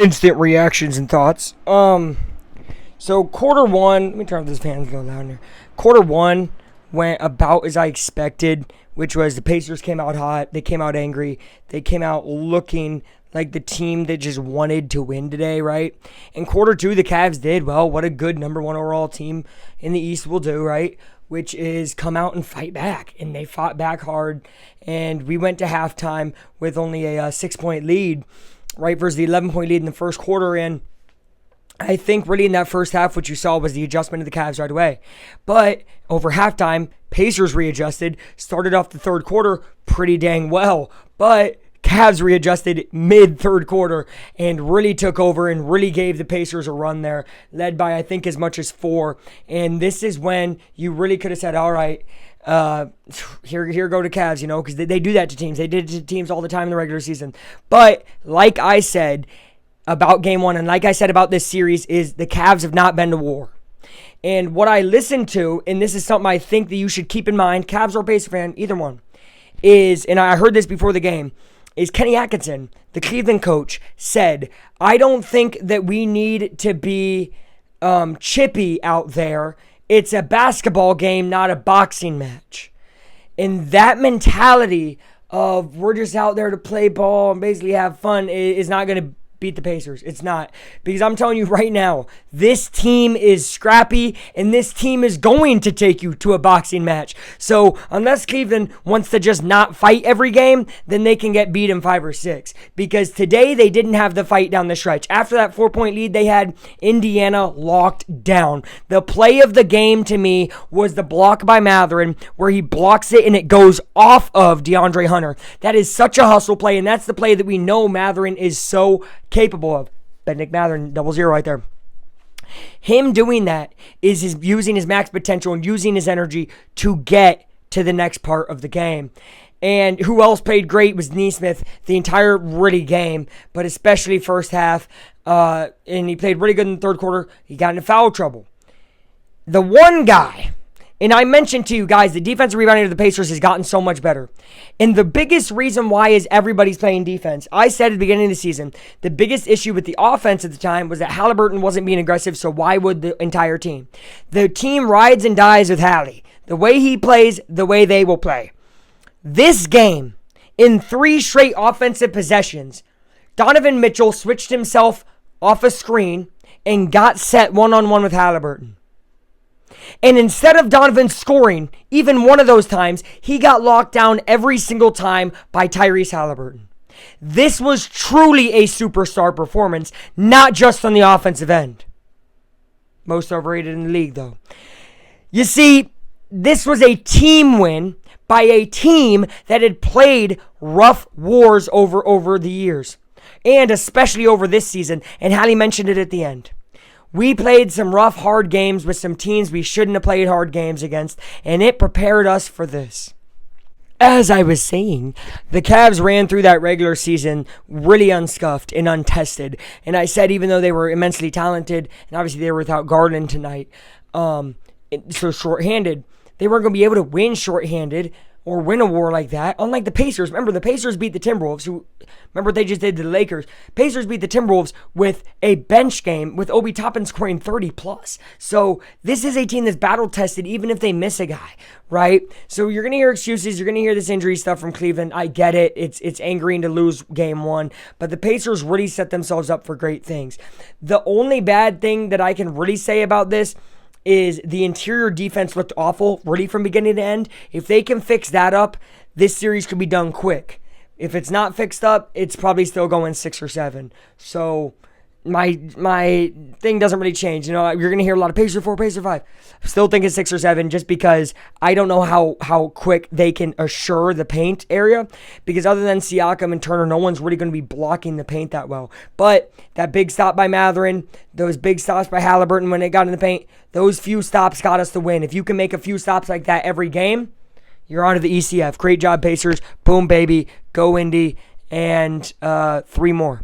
instant reactions and thoughts. So quarter one, let me turn off this fan to go down here. Quarter one went about as I expected, which was the Pacers came out hot. They came out angry. They came out looking like the team that just wanted to win today, right? In quarter two, the Cavs did, well, what a good number one overall team in the East will do, right? Which is come out and fight back. And they fought back hard. And we went to halftime with only a 6-point lead, right, versus the 11-point lead in the first quarter. And I think really in that first half, what you saw was the adjustment of the Cavs right away. But over halftime, Pacers readjusted, started off the third quarter pretty dang well. But Cavs readjusted mid-third quarter and really took over and really gave the Pacers a run there, led by, I think, as much as 4. And this is when you really could have said, all right, here go to Cavs, because they do that to teams. They did it to teams all the time in the regular season. But like I said about game one, and like I said about this series, is the Cavs have not been to war. And what I listened to, and this is something I think that you should keep in mind, Cavs or Pacer fan, either one, is, and I heard this before the game, is Kenny Atkinson, the Cleveland coach, said, I don't think that we need to be chippy out there. It's a basketball game, not a boxing match. And that mentality of we're just out there to play ball and basically have fun is not going to beat the Pacers. It's not. Because I'm telling you right now, this team is scrappy and this team is going to take you to a boxing match. So unless Cleveland wants to just not fight every game, then they can get beat in 5 or 6. Because today they didn't have the fight down the stretch. After that 4-point lead they had, Indiana locked down. The play of the game to me was the block by Mathurin where he blocks it and it goes off of DeAndre Hunter. That is such a hustle play, and that's the play that we know Mathurin is so capable of. Benedict Mathurin, 0-0 right there. Him doing that is using his max potential and using his energy to get to the next part of the game. And who else played great was Nesmith the entire really game, but especially first half. And he played really good in the third quarter. He got into foul trouble. The one guy, and I mentioned to you guys, the defensive rebounding of the Pacers has gotten so much better. And the biggest reason why is everybody's playing defense. I said at the beginning of the season, the biggest issue with the offense at the time was that Halliburton wasn't being aggressive, so why would the entire team? The team rides and dies with Hallie. The way he plays, the way they will play. This game, in 3 straight offensive possessions, Donovan Mitchell switched himself off a screen and got set one-on-one with Halliburton. And instead of Donovan scoring even one of those times, he got locked down every single time by Tyrese Halliburton. This was truly a superstar performance, not just on the offensive end. Most overrated in the league, though. You see, this was a team win by a team that had played rough wars over the years, and especially over this season, and Hallie mentioned it at the end. We played some rough, hard games with some teams we shouldn't have played hard games against, and it prepared us for this. As I was saying, the Cavs ran through that regular season really unscuffed and untested. And I said even though they were immensely talented, and obviously they were without Garland tonight, so shorthanded, they weren't going to be able to win shorthanded or win a war like that. Unlike the Pacers. Remember, the Pacers beat the Timberwolves. Remember what they just did to the Lakers. Pacers beat the Timberwolves with a bench game with Obi Toppin scoring 30+. So this is a team that's battle-tested even if they miss a guy, right? So you're going to hear excuses. You're going to hear this injury stuff from Cleveland. I get it. It's angering to lose game one. But the Pacers really set themselves up for great things. The only bad thing that I can really say about this is the interior defense looked awful, really from beginning to end. If they can fix that up, this series could be done quick. If it's not fixed up, it's probably still going 6 or 7. So my thing doesn't really change. You're going to hear a lot of Pacer 4, Pacer 5. Still think it's 6 or 7 just because I don't know how quick they can assure the paint area. Because other than Siakam and Turner, no one's really going to be blocking the paint that well. But that big stop by Mathurin, those big stops by Halliburton when they got in the paint, those few stops got us the win. If you can make a few stops like that every game, you're on to the ECF. Great job, Pacers. Boom, baby. Go Indy. And 3 more.